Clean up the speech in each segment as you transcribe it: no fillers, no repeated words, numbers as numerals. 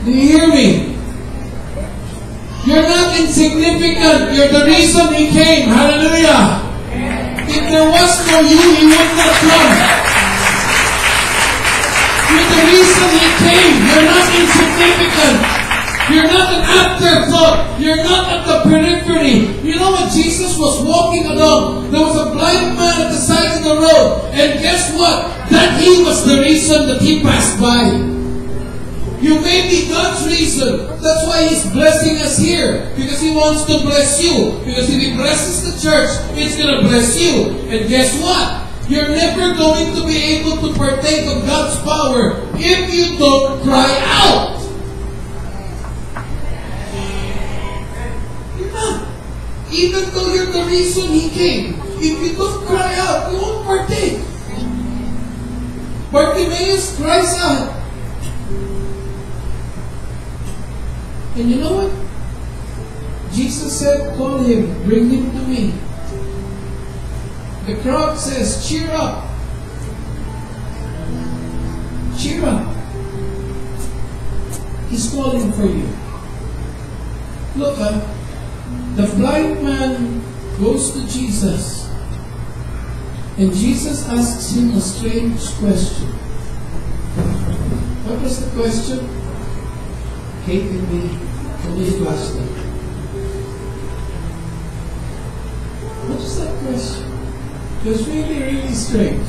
Do you hear me? You're not insignificant. You're the reason He came. Hallelujah. If there was no you, He would not come. You're the reason He came. You're not insignificant. You're not an afterthought. You're not at the periphery. You know when Jesus was walking along, there was a blind man at the side of the road. And guess what? That he was the reason that he passed by. You may be God's reason. That's why He's blessing us here. Because He wants to bless you. Because if He blesses the church, it's going to bless you. And guess what? You're never going to be able to partake of God's power if you don't cry out. Even though you're the reason He came, if you don't cry out, you won't partake. Bartimaeus cries out. And you know what? Jesus said, call him, bring him to me. The crowd says, cheer up. Cheer up. He's calling for you. Look, the blind man goes to Jesus. And Jesus asks him a strange question. What was the question? Hated me. Can you flash that? What is that question? It was really, really strange.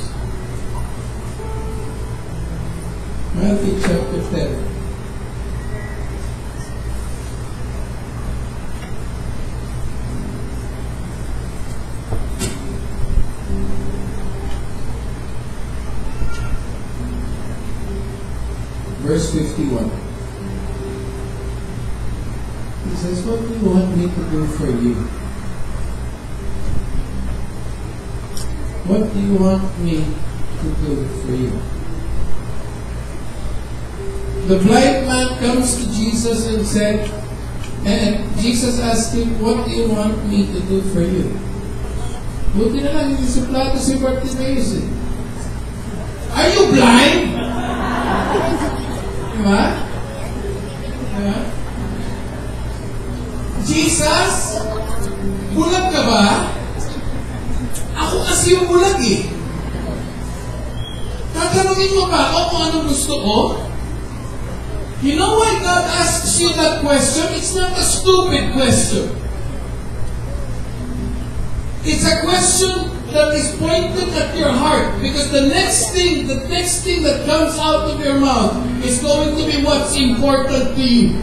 Matthew chapter 10. Verse 51. He says, what do you want me to do for you? What do you want me to do for you? The blind man comes to Jesus and said, and Jesus asked him, what do you want me to do for you? Buti na lang, hindi sa plato si Bartimaeus. Are you blind? Diba? Diba? Jesus, bulag ka ba? Ako kasi yung bulag eh. Tatanungin mo ba ako kung anong gusto ko? You know why God asks you that question? It's not a stupid question. It's a question that is pointed at your heart, because the next thing that comes out of your mouth is going to be what's important to you.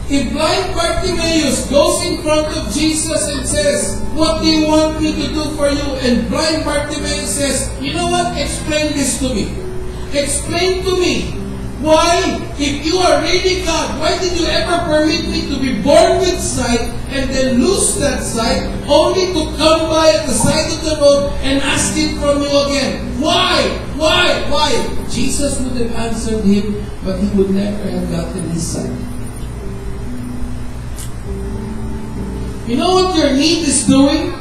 If blind Bartimaeus goes in front of Jesus and says, what do you want me to do for you? And blind Bartimaeus says, you know what? Explain this to me. Explain to me. Why, if you are really God, why did you ever permit me to be born with sight and then lose that sight, only to come by at the side of the road and ask it from you again? Why? Why? Why? Jesus would have answered him, but he would never have gotten his sight. You know what your need is doing?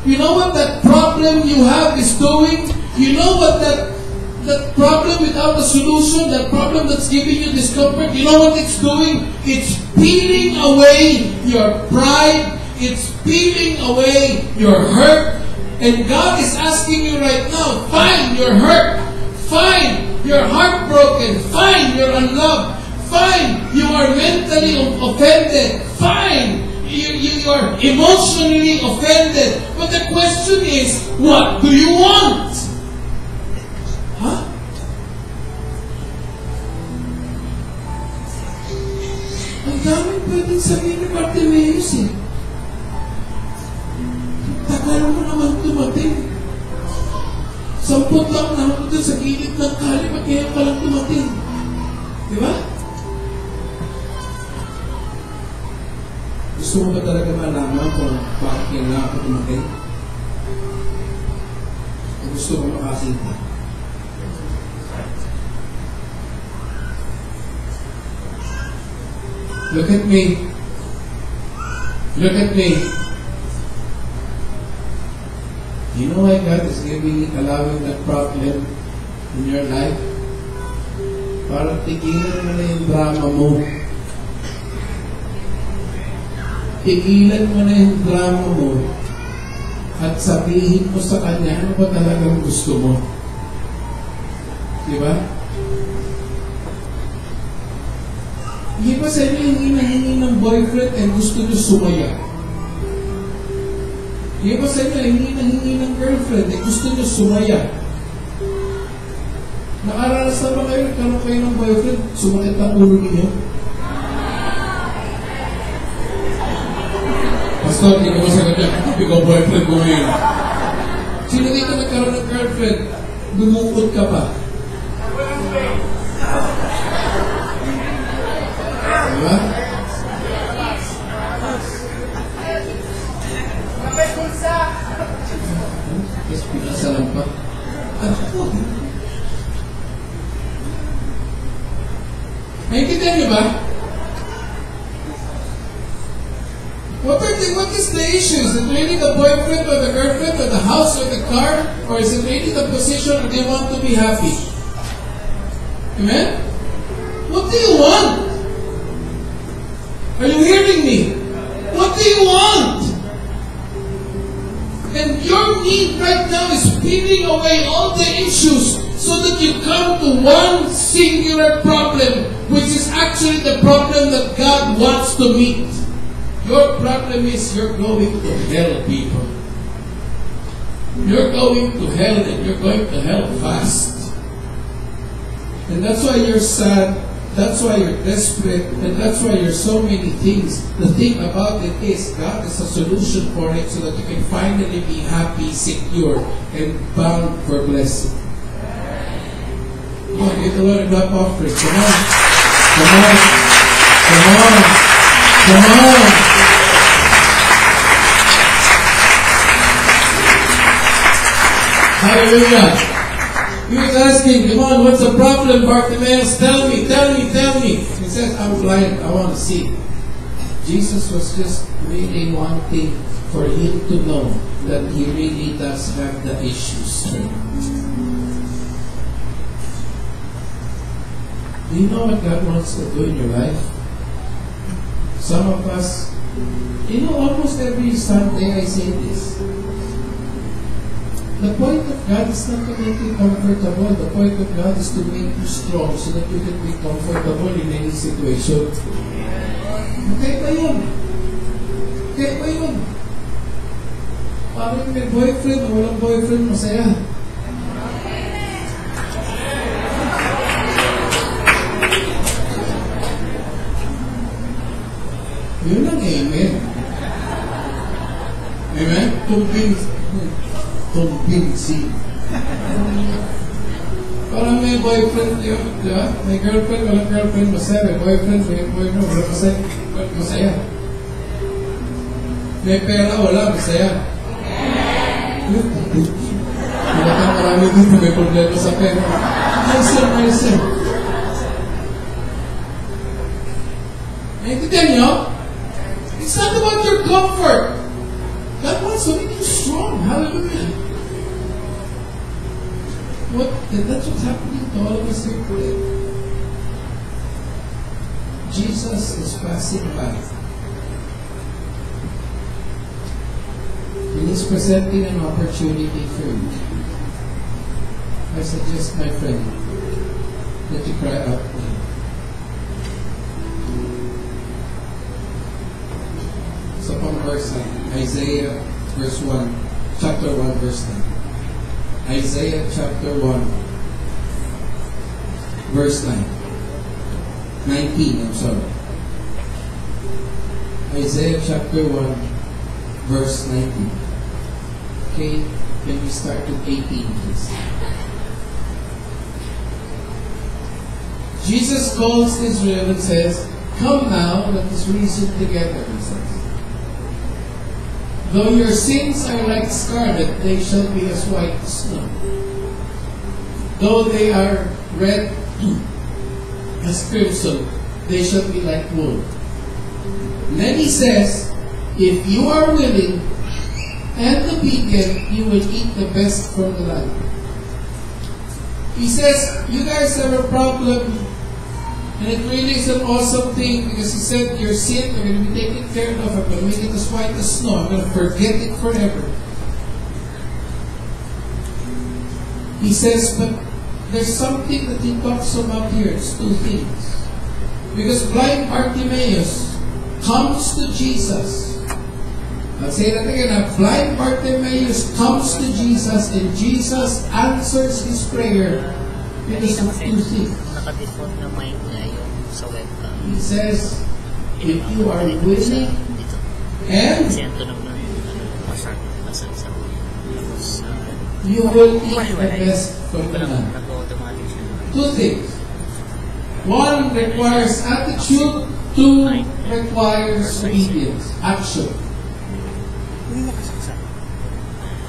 You know what that problem you have is doing? You know what that problem without a solution, that problem that's giving you discomfort, you know what it's doing? It's peeling away your pride. It's peeling away your hurt. And God is asking you right now, fine, you're hurt. Fine, you're heartbroken. Fine, you're unloved. Fine, you are mentally offended. Fine, you are emotionally offended. But the question is, what do you want? Huh? Ang daming pwedeng sabihin ni Bartimaeus eh. Tagal mo naman tumating. 10 taon na ako doon sa gilid ng kali, ba't kaya ka lang tumating? Di ba? Gusto mo ba talaga malaman kung bakit kaya nga ako tumating? Gusto mo makakita? Look at me. Look at me. You know why God is allowing that problem in your life? Parang tigilan mo na yung drama mo. Tigilan mo na yung drama mo at sabihin mo sa kanya ano ba talagang gusto mo. Diba? Hindi ba sa inyo yung hinahingi ng boyfriend and gusto nyo sumaya? Hindi ba sa inyo yung hinahingi ng girlfriend and gusto nyo sumaya? Nakaranas na ba kayo? Karoon kayo ng boyfriend, sumakit ang ulo niyo? Pastor, hindi ko masagot yan. Ikaw boyfriend mo ngayon. Sino dito nagkaroon ng girlfriend? Bumukod ka pa. Diba? Tapos pinasalan pa. Naintindihan niyo ba? What is the issue? Is it really the boyfriend or the girlfriend or the house or the car? Or is it really the position or they want to be happy? Amen? What do you want? Are you hearing me? What do you want? And your need right now is peeling away all the issues so that you come to one singular problem, which is actually the problem that God wants to meet. Your problem is you're going to hell, people. You're going to hell and you're going to hell fast. And that's why you're sad. That's why you're desperate. And that's why you're so many things. The thing about it is God has a solution for it so that you can finally be happy, secure, and bound for blessing. Come on, give the Lord a clap offering. Come on. Come on. Come on. Come on. Hallelujah. He was asking, come on, what's the problem, Bartimaeus? Tell me, tell me, tell me. He says, I'm blind, I want to see. Jesus was just really wanting for him to know that he really does have the issues. Do you know what God wants to do in your life? Some of us, almost every Sunday I say this. The point of God is not to make you comfortable. The point of God is to make you strong so that you can be comfortable in any situation. Okay ba yun? Okay ba yun? Parang may boyfriend o walang boyfriend, masaya. Yun lang, amen. Amen? Convincing. Parang may boyfriend, di ba? May girlfriend, walang girlfriend, masaya. May boyfriend, walang masaya. May pera, wala, masaya. Wala kang marami dito, may problema sa pera. Nicer. Naintindihan niyo? It's not about your comfort. God wants to make you strong. Hallelujah. And that's what's happening to all of us here today. Jesus is passing by. And He's presenting an opportunity for you. I suggest, my friend, that you cry out to Him. So from verse 9, Isaiah chapter 1, verse 9. Isaiah chapter 1, verse 9. 19, I'm sorry. Isaiah chapter 1, verse 19. Okay, can we start with 18, please? Jesus calls Israel and says, "Come now, let us reason together," he says. "Though your sins are like scarlet, they shall be as white as snow. Though they are red as crimson, they shall be like wool." And then he says, "If you are willing and obedient, you will eat the best from the land." He says, you guys have a problem And it really is an awesome thing because he said, your sin, you're going to be taken care of. I'm going to make it as white as snow. I'm going to forget it forever. He says, but there's something that he talks about here. It's two things. Because blind Bartimaeus comes to Jesus. I'll say that again. Blind Bartimaeus comes to Jesus and Jesus answers his prayer. Because of two things. He says, if you are willing and you will eat the best from the land. Two things. One requires attitude, two requires obedience, action.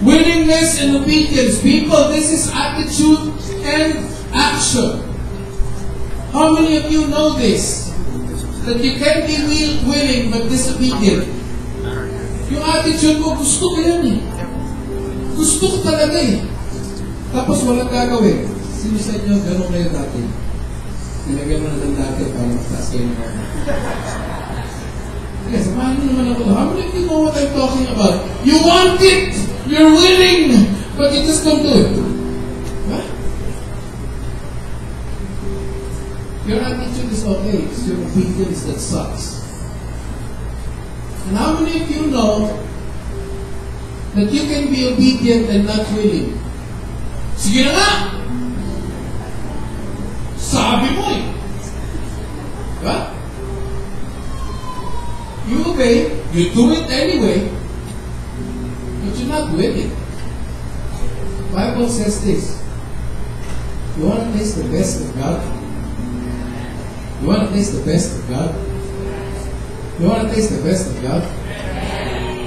Willingness and obedience. People, this is attitude and action. How many of you know this? That you can be willing but disobedient. Yung attitude mo, gusto ko yan eh. Gusto ko talaga eh. Tapos walang gagawin. Sino sa inyo, gano'n kayo dati? Nilagyan mo na ng dati para mataas kayo ng mga. Okay, samahan nyo naman ako. How many of you know what I'm talking about? You want it! You're willing! But you just don't do it. Huh? Your attitude is okay. It's your obedience that sucks. And how many of you know that you can be obedient and not willing? Sige na nga! Sabi mo eh. Diba? You obey, you do it anyway, but you're not willing. The Bible says this. You want to taste the best of God? You want to taste the best of God? You want to taste the best of God?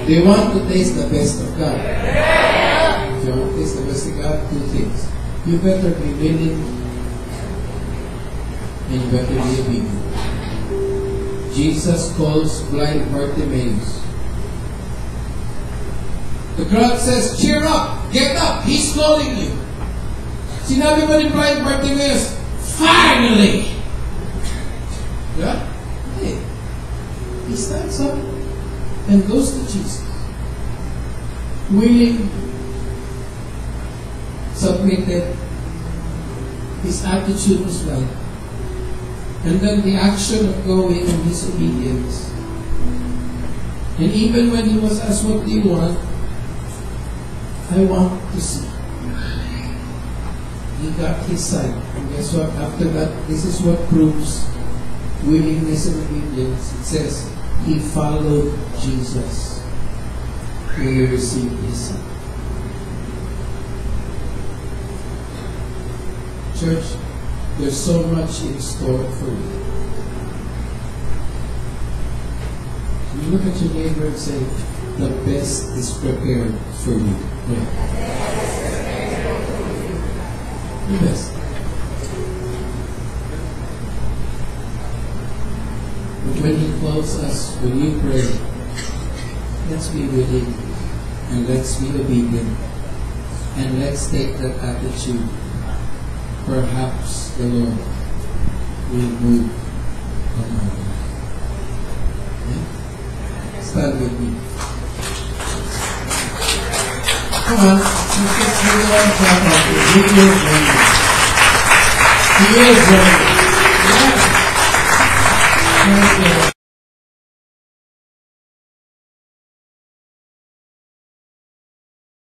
Do you want to taste the best of God? If you want to taste the best of God, two things. You better be willing and you better be obedient. Jesus calls blind Bartimaeus. The crowd says, cheer up, get up, he's calling you. Sinabi ba ni blind Bartimaeus, finally! Yeah? Hey, he stands up and goes to Jesus. Willing, submitted, his attitude was right. And then the action of going and his obedience. And even when he was asked, what do you want? I want to see. He got his sight. And guess what? After that, this is what proves willingness and obedience. It says, he followed Jesus when he received his sight. Church, there's so much in store for you. You look at your neighbor and say, the best is prepared for you. Yeah. The best. But when he calls us, when you pray, let's be willing and let's be obedient and let's take that attitude. Perhaps the Lord will move on our life. Yeah? Stand with me. Come on. Let's get everyone clap up. He is ready. He is ready. Yeah.